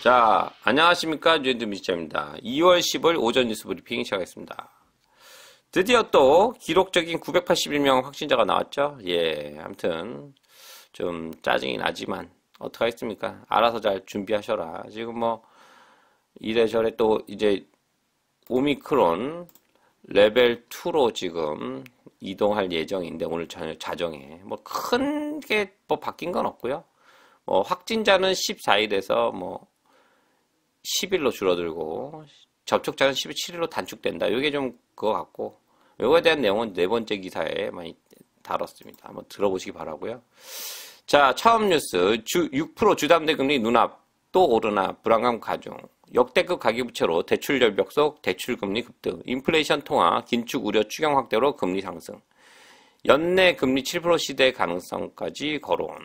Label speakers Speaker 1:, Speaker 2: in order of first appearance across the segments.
Speaker 1: 자, 안녕하십니까. 뉴엔드 미시자입니다. 2월 10일 오전 뉴스 브리핑 시작하겠습니다. 드디어 또 기록적인 981명 확진자가 나왔죠. 예, 아무튼 좀 짜증이 나지만 어떡하겠습니까. 알아서 잘 준비하셔라. 지금 뭐 이래저래 또 이제 오미크론 레벨 2로 지금 이동할 예정인데 오늘 저녁 자정에 뭐 큰 게 뭐 바뀐 건 없고요. 뭐 확진자는 14일에서 뭐 10일로 줄어들고 접촉자는 17일로 단축된다. 이게 좀 그거 같고 이거에 대한 내용은 네 번째 기사에 많이 다뤘습니다. 한번 들어보시기 바라고요. 자, 처음 뉴스 6% 주담대 금리 눈앞 또 오르나 불안감 가중. 역대급 가계부채로 대출 절벽 속 대출금리 급등. 인플레이션 통화 긴축 우려 추경 확대로 금리 상승. 연내 금리 7% 시대 가능성까지 거론.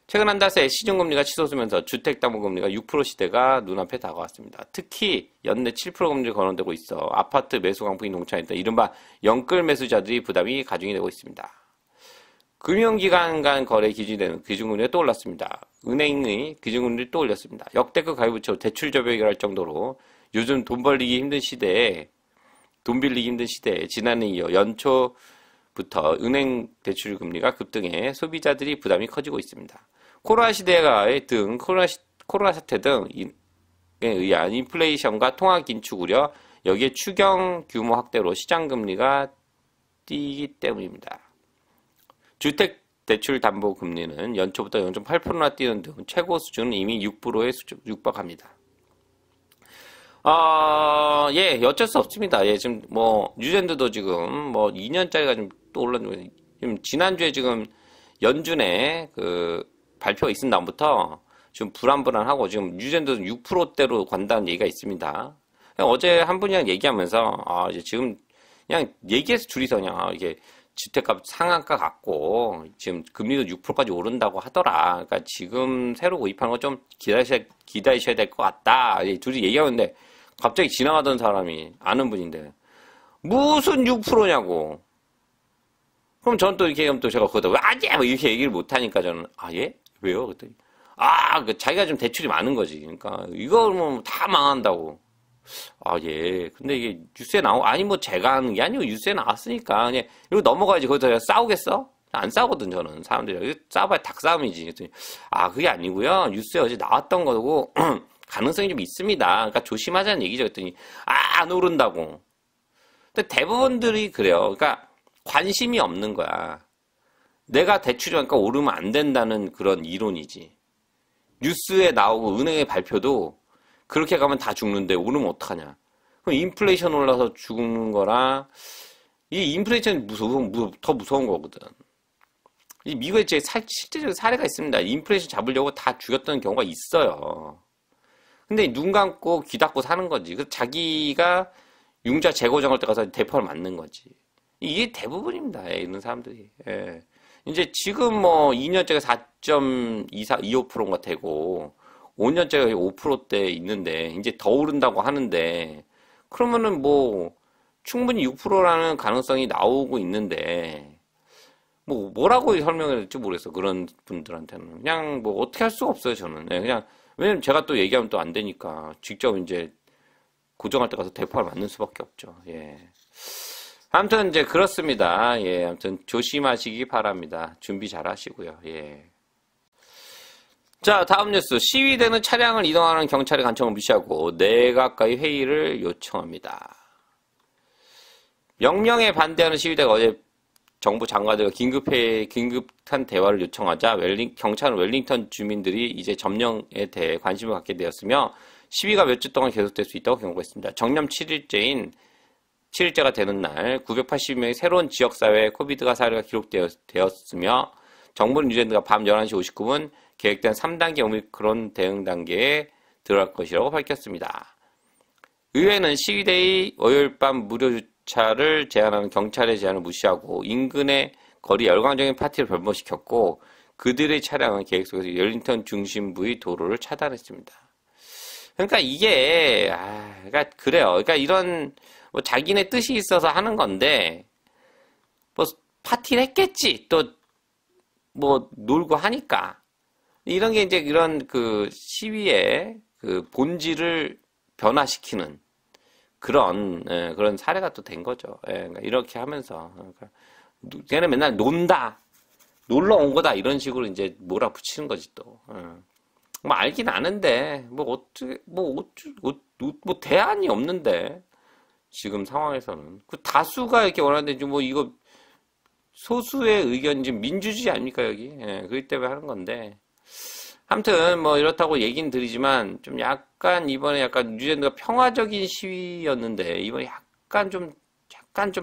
Speaker 1: 최근 한 달 새 시중금리가 치솟으면서 주택담보금리가 6% 시대가 눈앞에 다가왔습니다. 특히 연내 7% 금리를 거론되고 있어 아파트 매수 강풍이 농착했던 이른바 영끌 매수자들이 부담이 가중이 되고 있습니다. 금융기관 간 거래 기준이 되는 기준금리가 또 올랐습니다. 은행의 기준금리를 또 올렸습니다. 역대급 가계부채로 대출 절벽이 갈 정도로 요즘 돈 빌리기 힘든 시대에 지난해 이어 연초부터 은행 대출 금리가 급등해 소비자들이 부담이 커지고 있습니다. 코로나 사태 등에 의한 인플레이션과 통화 긴축 우려, 여기에 추경 규모 확대로 시장 금리가 뛰기 때문입니다. 주택대출담보금리는 연초부터 0.8%나 뛰는 등 최고 수준은 이미 6%에 육박합니다. 예, 어쩔 수 없습니다. 예, 지금 뭐 뉴젠드도 지금 뭐 2년짜리가 좀 또 올랐는데 지금 지난주에 지금 연준에 그 발표가 있은 다음부터 지금 불안불안하고 지금 뉴젠드도 6%대로 간다는 얘기가 있습니다. 어제 한 분이랑 얘기하면서 이제 지금 그냥 얘기해서 둘이서 그냥 이게 주택값 상한가 같고 지금 금리도 6%까지 오른다고 하더라. 그러니까 지금 새로 구입하는 거 좀 기다리셔야 될 것 같다. 둘이 얘기하는데 갑자기 지나가던 사람이 아는 분인데 무슨 6%냐고. 그럼 저는 또 이렇게 하면 또 제가 거기다 왜 아니야 뭐 이렇게 얘기를 못 하니까 저는 예? 왜요? 그랬더니 자기가 좀 대출이 많은 거지. 그러니까 이거 뭐 다 망한다고. 예. 근데 이게 뉴스에 아니 뭐 제가 하는 게 아니고 뉴스에 나왔으니까 그냥 이거 넘어가야지. 거기서 싸우겠어? 안 싸우거든 저는 사람들이. 싸워봐야 닭싸움이지. 그랬더니 그게 아니고요. 뉴스에 어제 나왔던 거고 가능성이 좀 있습니다. 그러니까 조심하자는 얘기죠. 그랬더니 안 오른다고. 근데 대부분들이 그래요. 그러니까 관심이 없는 거야. 내가 대출이니까 오르면 안 된다는 그런 이론이지. 뉴스에 나오고 은행의 발표도 그렇게 가면 다 죽는데 오르면 어떡하냐. 그럼 인플레이션 올라서 죽는 거라 이 인플레이션이 더 무서운 거거든. 이 미국에 실제적인 사례가 있습니다. 인플레이션 잡으려고 다 죽였던 경우가 있어요. 근데 눈 감고 귀 닫고 사는 거지. 그래서 자기가 융자 재고 정할 때 가서 대포를 맞는 거지. 이게 대부분입니다. 이런 사람들이. 예. 이제 지금 뭐 2년째가 4.25%가 되고 5년째가 5%대 있는데 이제 더 오른다고 하는데 그러면은 뭐 충분히 6%라는 가능성이 나오고 있는데 뭐라고 설명해야 될지 모르겠어. 그런 분들한테는 그냥 뭐 어떻게 할 수가 없어요. 저는 그냥 왜냐면 제가 또 얘기하면 또 안 되니까 직접 이제 고정할 때 가서 대포를 맞는 수밖에 없죠. 예. 아무튼 이제 그렇습니다. 예, 아무튼 조심하시기 바랍니다. 준비 잘 하시고요. 예. 자, 다음 뉴스. 시위대는 차량을 이동하는 경찰의 간청을 무시하고 내각과의 회의를 요청합니다. 명령에 반대하는 시위대가 어제 정부 장관들과 긴급한 대화를 요청하자 경찰은 웰링턴 주민들이 이제 점령에 대해 관심을 갖게 되었으며 시위가 몇 주 동안 계속될 수 있다고 경고했습니다. 정년 7일째가 되는 날 980명의 새로운 지역사회에 코비드가 사례가 기록되었으며 정부는 뉴젠드가 밤 11시 59분 계획된 3단계 오미크론 대응 단계에 들어갈 것이라고 밝혔습니다. 의회는 시위대의 월요일 밤 무료 주차를 제한하는 경찰의 제안을 무시하고 인근의 거리 열광적인 파티를 변모시켰고 그들의 차량은 계획 속에서 웰링턴 중심부의 도로를 차단했습니다. 그러니까 이게 그러니까 그래요. 그러니까 이런 뭐 자기네 뜻이 있어서 하는 건데 뭐 파티를 했겠지. 또 뭐 놀고 하니까 이런 게 이제 이런 그 시위에 그 본질을 변화시키는 그런 사례가 또 된 거죠. 예, 그러니까 이렇게 하면서 그러니까 걔는 맨날 논다, 놀러 온 거다 이런 식으로 이제 몰아붙이는 거지 또. 뭐 알긴 아는데 뭐 대안이 없는데 지금 상황에서는 그 다수가 이렇게 원하는데 뭐 이거 소수의 의견 지금 민주주의 아닙니까 여기? 예, 그렇기 때문에 하는 건데. 아무튼 뭐 이렇다고 얘기는 드리지만 좀 약간 이번에 약간 뉴질랜드가 평화적인 시위였는데 이번에 약간 좀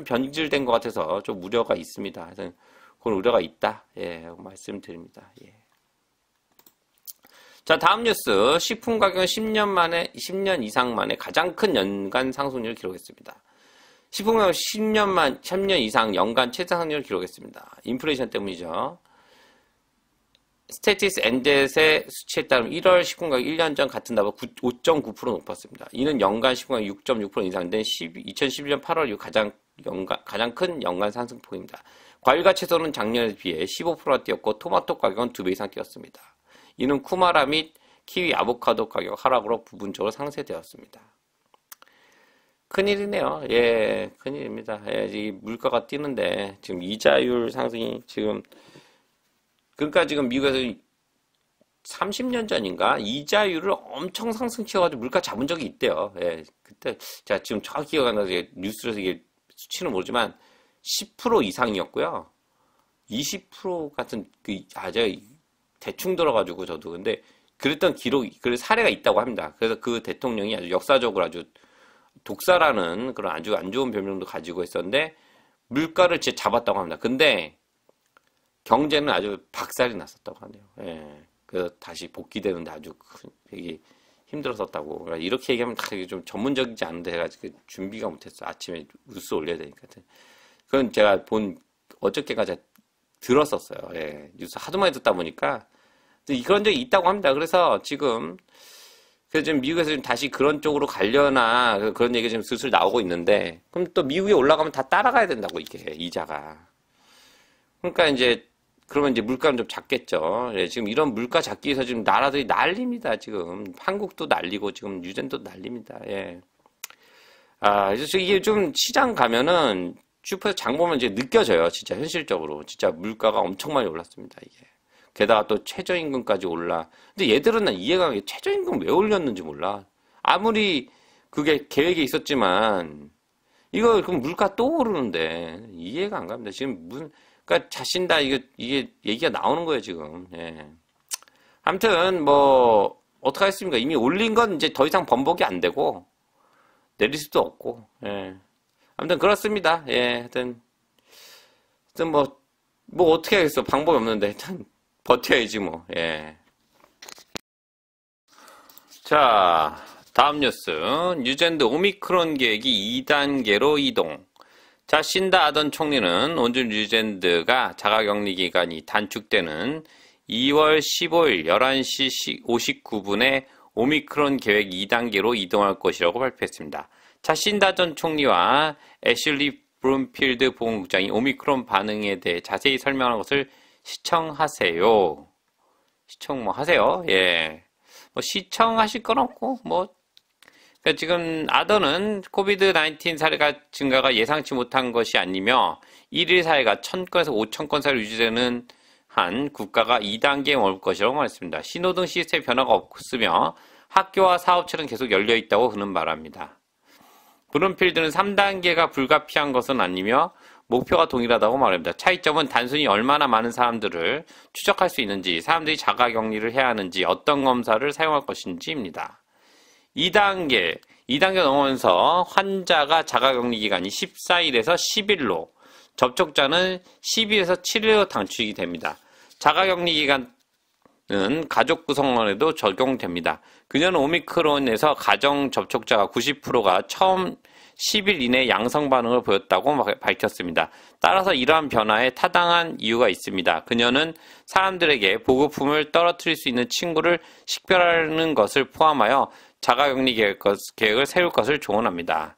Speaker 1: 변질된 것 같아서 좀 우려가 있습니다. 하여튼 그런 우려가 있다. 예, 말씀드립니다. 예. 자, 다음 뉴스. 식품 가격은 10년 이상 만에 가장 큰 연간 상승률을 기록했습니다. 식품 가격 10년 이상 연간 최저 상승률을 기록했습니다. 인플레이션 때문이죠. 스태티스 앤댓의 수치에 따르면 1월 식품 가격 1년 전 같은 달보다 5.9% 높았습니다. 이는 연간 식품 가격 6.6% 인상된 2011년 8월 이후 가장 큰 연간 상승폭입니다. 과일과 채소는 작년에 비해 15%나 뛰었고 토마토 가격은 2배 이상 뛰었습니다. 이는 쿠마라 및 키위, 아보카도 가격 하락으로 부분적으로 상쇄되었습니다. 큰일이네요. 예, 큰일입니다. 예, 이 물가가 뛰는데 지금 이자율 상승이 그러니까 지금 미국에서 30년 전인가 이자율을 엄청 상승시켜가지고 물가 잡은 적이 있대요. 예, 그때 제가 지금 정확히 기억 안 나서 뉴스에서 이게 수치는 모르지만 10% 이상이었고요. 20% 같은 제가 대충 들어가지고 저도 근데 그랬던 그 사례가 있다고 합니다. 그래서 그 대통령이 아주 역사적으로 아주 독사라는 그런 아주 안 좋은 별명도 가지고 있었는데 물가를 진짜 잡았다고 합니다. 근데 경제는 아주 박살이 났었다고 하네요. 예. 그래서 다시 복귀되는데 아주 되게 힘들었었다고. 그러니까 이렇게 얘기하면 다 좀 전문적이지 않은데 해가지고 준비가 못했어. 아침에 뉴스 올려야 되니까. 그건 제가 어저께까지 들었었어요. 예. 뉴스 하도 많이 듣다 보니까 그런 적이 있다고 합니다. 그래서 지금 미국에서 지금 다시 그런 쪽으로 가려나 그런 얘기가 지금 슬슬 나오고 있는데 그럼 또 미국에 올라가면 다 따라가야 된다고 이게 이자가. 그러니까 그러면 이제 물가는 좀 작겠죠. 예, 지금 이런 물가 잡기 위해서 지금 나라들이 난립니다. 지금 한국도 난리고 지금 뉴질랜드도 난립니다. 예. 그래서 이게 좀 시장 가면은 슈퍼에서 장 보면 이제 느껴져요. 진짜 현실적으로 진짜 물가가 엄청 많이 올랐습니다. 이게. 게다가 또 최저임금까지 올라. 근데 얘들은 난 이해가 안 가. 최저임금 왜 올렸는지 몰라. 아무리 그게 계획에 있었지만 이거 그럼 물가 또 오르는데 이해가 안 갑니다. 지금 그러니까 자신다 이게 얘기가 나오는 거예요 지금. 예. 아무튼 뭐 어떡하겠습니까? 이미 올린 건 이제 더 이상 번복이 안 되고 내릴 수도 없고. 예. 아무튼 그렇습니다. 예. 하여튼 뭐 어떻게 하겠어? 방법이 없는데 일단 버텨야지 뭐. 예. 자, 다음 뉴스. 뉴질랜드 오미크론 계획이 2단계로 이동. 자, 신다 아던 총리는 오늘 뉴질랜드가 자가격리 기간이 단축되는 2월 15일 11시 59분에 오미크론 계획 2단계로 이동할 것이라고 발표했습니다. 자, 신다 아던 총리와 애슐리 브룸필드 보건국장이 오미크론 반응에 대해 자세히 설명한 것을 시청하세요. 시청 하세요. 예. 시청하실 건 없고, 그러니까 지금 아더는 코비드-19 사례가 증가가 예상치 못한 것이 아니며 1일 사례가 1000건에서 5000건 사이로 유지되는 한 국가가 2단계에 머물 것이라고 말했습니다. 신호등 시스템 변화가 없으며 학교와 사업체는 계속 열려 있다고 그는 말합니다. 브룸필드는 3단계가 불가피한 것은 아니며 목표가 동일하다고 말합니다. 차이점은 단순히 얼마나 많은 사람들을 추적할 수 있는지, 사람들이 자가격리를 해야 하는지, 어떤 검사를 사용할 것인지입니다. 2단계 넘으면서 환자가 자가격리 기간이 14일에서 10일로, 접촉자는 10일에서 7일로 단축이 됩니다. 자가격리 기간은 가족 구성원에도 적용됩니다. 그녀는 오미크론에서 가정 접촉자가 90%가 처음 10일 이내 양성 반응을 보였다고 밝혔습니다. 따라서 이러한 변화에 타당한 이유가 있습니다. 그녀는 사람들에게 보급품을 떨어뜨릴 수 있는 친구를 식별하는 것을 포함하여 자가격리 계획을 세울 것을 조언합니다.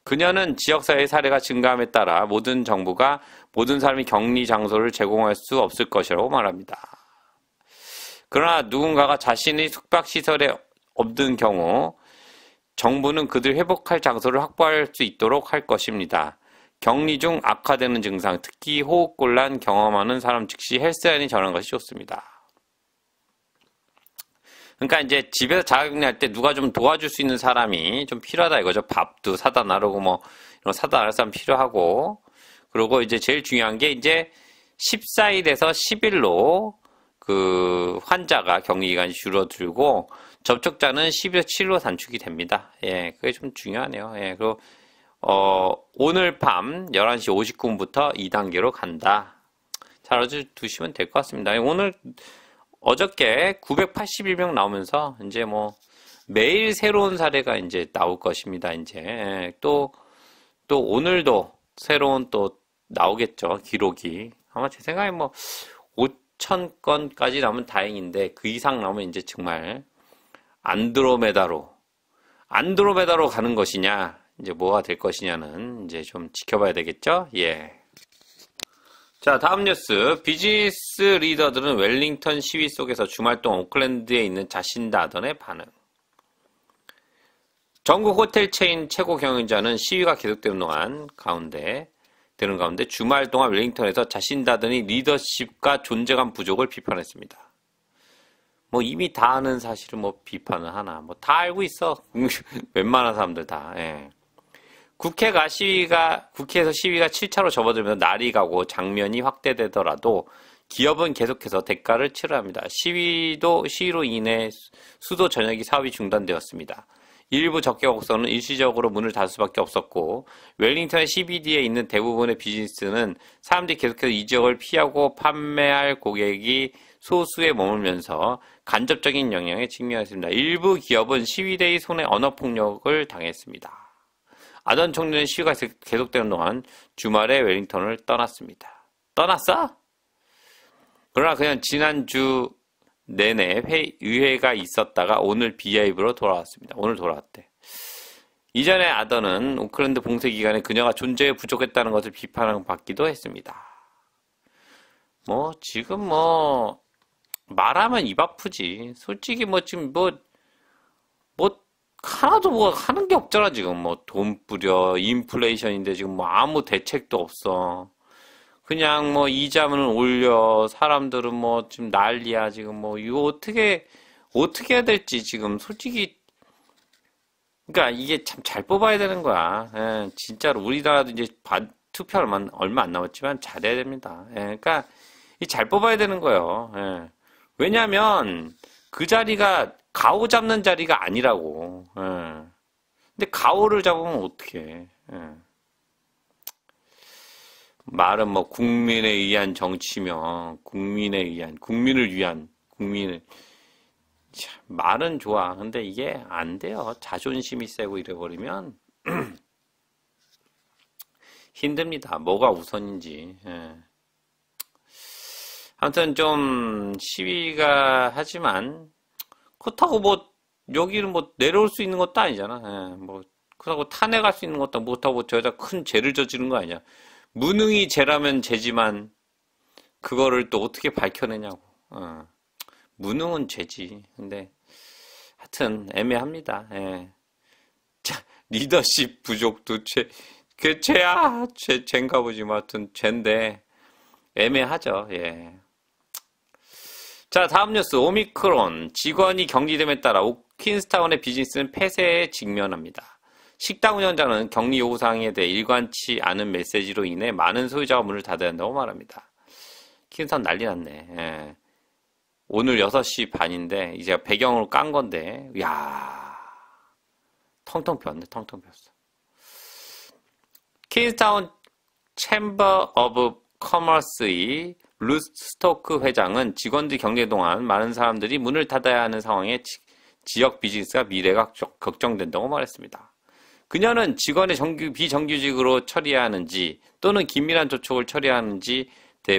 Speaker 1: 그녀는 지역사회의 사례가 증가함에 따라 모든 정부가 모든 사람이 격리 장소를 제공할 수 없을 것이라고 말합니다. 그러나 누군가가 자신의 숙박시설에 없는 경우 정부는 그들 회복할 장소를 확보할 수 있도록 할 것입니다. 격리 중 악화되는 증상, 특히 호흡곤란 경험하는 사람 즉시 헬스라인에 전하는 것이 좋습니다. 그러니까 이제 집에서 자가격리할 때 누가 좀 도와줄 수 있는 사람이 좀 필요하다 이거죠. 밥도 사다 나르고 뭐 이런 사다 나를 사람 필요하고, 그리고 이제 제일 중요한 게 이제 14일에서 10일로 그 환자가 격리 기간이 줄어들고 접촉자는 10에서 7로 단축이 됩니다. 예, 그게 좀 중요하네요. 예, 그리고 오늘 밤 11시 59분부터 2단계로 간다. 잘 알아두시면 될 것 같습니다. 오늘 어저께 981명 나오면서 이제 뭐 매일 새로운 사례가 이제 나올 것입니다. 이제 또 오늘도 새로운 또 나오겠죠. 기록이 아마 제 생각에 뭐 5,000건까지 나오면 다행인데 그 이상 나오면 이제 정말 안드로메다로 가는 것이냐, 이제 뭐가 될 것이냐는 이제 좀 지켜봐야 되겠죠. 예. 자, 다음 뉴스. 비즈니스 리더들은 웰링턴 시위 속에서 주말 동안 오클랜드에 있는 자신다던의 반응. 전국 호텔 체인 최고 경영자는 시위가 계속되는 가운데 주말 동안 웰링턴에서 자신다던의 리더십과 존재감 부족을 비판했습니다. 뭐 이미 다 아는 사실을 뭐 비판을 하나, 뭐 다 알고 있어. 웬만한 사람들 다. 예. 국회에서 시위가 7차로 접어들면서 날이 가고 장면이 확대되더라도 기업은 계속해서 대가를 치러야 합니다. 시위로 인해 수도 전역이 사업이 중단되었습니다. 일부 적개곡선은 일시적으로 문을 닫을 수밖에 없었고, 웰링턴의 CBD에 있는 대부분의 비즈니스는 사람들이 계속해서 이 지역을 피하고 판매할 고객이 소수에 머물면서 간접적인 영향에 직면했습니다. 일부 기업은 시위대의 손에 언어폭력을 당했습니다. 아던 총리는 시위가 계속되는 동안 주말에 웰링턴을 떠났습니다. 떠났어? 그러나 그냥 지난주 내내 의회가 있었다가 오늘 비하입으로 돌아왔습니다. 오늘 돌아왔대. 이전에 아던은 오클랜드 봉쇄 기간에 그녀가 존재에 부족했다는 것을 비판받기도 했습니다. 뭐 지금 뭐 말하면 입 아프지. 솔직히 뭐 지금 뭐 하나도 뭐 하는 게 없잖아. 지금 뭐 돈 뿌려, 인플레이션인데 지금 뭐 아무 대책도 없어. 그냥 뭐 이자는 올려, 사람들은 뭐 지금 난리야. 지금 뭐 이거 어떻게 해야 될지 지금 솔직히, 그러니까 이게 참 잘 뽑아야 되는 거야. 예, 진짜로 우리나라도 이제 투표 얼마 안 남았지만 잘해야 됩니다. 예, 그러니까 이 잘 뽑아야 되는 거예요. 예. 왜냐면 그 자리가 가오 잡는 자리가 아니라고. 예. 근데 가오를 잡으면 어떡해. 예. 말은 뭐 국민에 의한 정치며 국민을 위한 말은 좋아. 근데 이게 안 돼요. 자존심이 세고 이래버리면 힘듭니다. 뭐가 우선인지. 예. 아무튼 좀 시위가 하지만 그렇다고 뭐 여기는 뭐 내려올 수 있는 것도 아니잖아. 예. 뭐 그렇다고 탄핵할 수 있는 것도 못하고 저 여자 큰 죄를 저지른 거 아니야. 무능이 죄라면 죄지만 그거를 또 어떻게 밝혀내냐고. 무능은 죄지. 근데 하여튼 애매합니다. 예. 자, 리더십 부족도 그 죄야. 죄인가 보지. 뭐 하여튼 죄인데 애매하죠. 예. 자, 다음 뉴스. 오미크론 직원이 격리됨에 따라 퀸스타운의 비즈니스는 폐쇄에 직면합니다. 식당 운영자는 격리 요구사항에 대해 일관치 않은 메시지로 인해 많은 소유자가 문을 닫아야 한다고 말합니다. 퀸스타운 난리 났네. 예. 오늘 6시 반인데 이제 배경으로 깐 건데, 야, 텅텅 비었네. 텅텅 비었어. 퀸스타운 챔버 오브 커머스의 루스 스토크 회장은 직원들 격리 동안 많은 사람들이 문을 닫아야 하는 상황에 지역 비즈니스가 미래가 걱정된다고 말했습니다. 그녀는 직원의 비정규직으로 처리해야 하는지 또는 긴밀한 접촉을 처리해야 하는지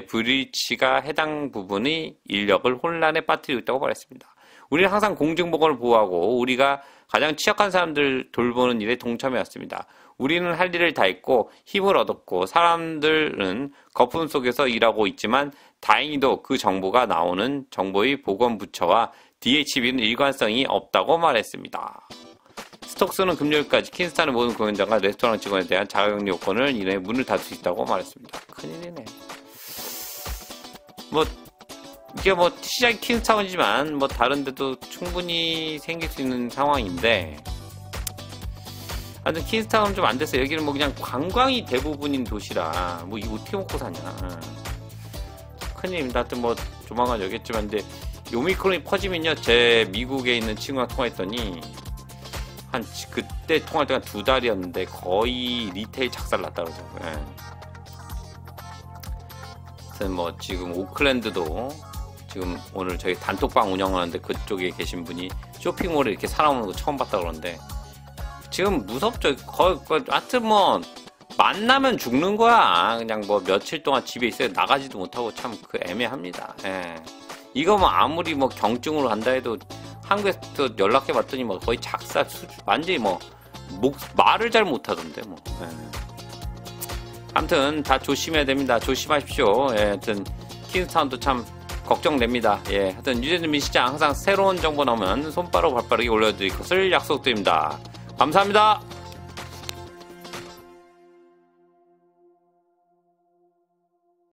Speaker 1: 불일치가 해당 부분의 인력을 혼란에 빠뜨리고 있다고 말했습니다. 우리는 항상 공중보건을 보호하고 우리가 가장 취약한 사람들 돌보는 일에 동참해왔습니다. 우리는 할 일을 다 했고 힘을 얻었고 사람들은 거품 속에서 일하고 있지만 다행히도 그 정보가 나오는 정보의 보건부처와 DHB는 일관성이 없다고 말했습니다. 스톡스는 금요일까지 킨스탄의 모든 공연장과 레스토랑 직원에 대한 자가격리 요건을 인해 문을 닫을 수 있다고 말했습니다. 큰일이네. 이게 시작이 킨스타운이지만 다른 데도 충분히 생길 수 있는 상황인데, 하여튼 킨스타운은 좀 안 됐어요. 여기는 그냥 관광이 대부분인 도시라 이거 어떻게 먹고 사냐. 큰일입니다. 하여튼 조만간 여겠지만, 근데 오미크론이 퍼지면요, 제 미국에 있는 친구랑 통화했더니 그때 통화할 때가 2달이었는데 거의 리테일 작살 났다 그러더라고요. 하여튼 지금 오클랜드도 지금 오늘 저희 단톡방 운영하는데 그쪽에 계신 분이 쇼핑몰에 이렇게 사람 오는 거 처음 봤다 그러는데, 지금 무섭죠. 하여튼 만나면 죽는 거야. 그냥 며칠 동안 집에 있어요. 나가지도 못하고 참 애매합니다. 이거 아무리 경증으로 한다 해도 한국에서 연락해 봤더니 거의 작사 수준, 완전히 말을 잘 못하던데 아무튼 다 조심해야 됩니다. 조심하십시오. 하여튼 킨스타운도 참 걱정됩니다. 하여튼 유재준 민시장 항상 새로운 정보 나오면 손빠르고 발빠르게 올려드릴 것을 약속드립니다. 감사합니다.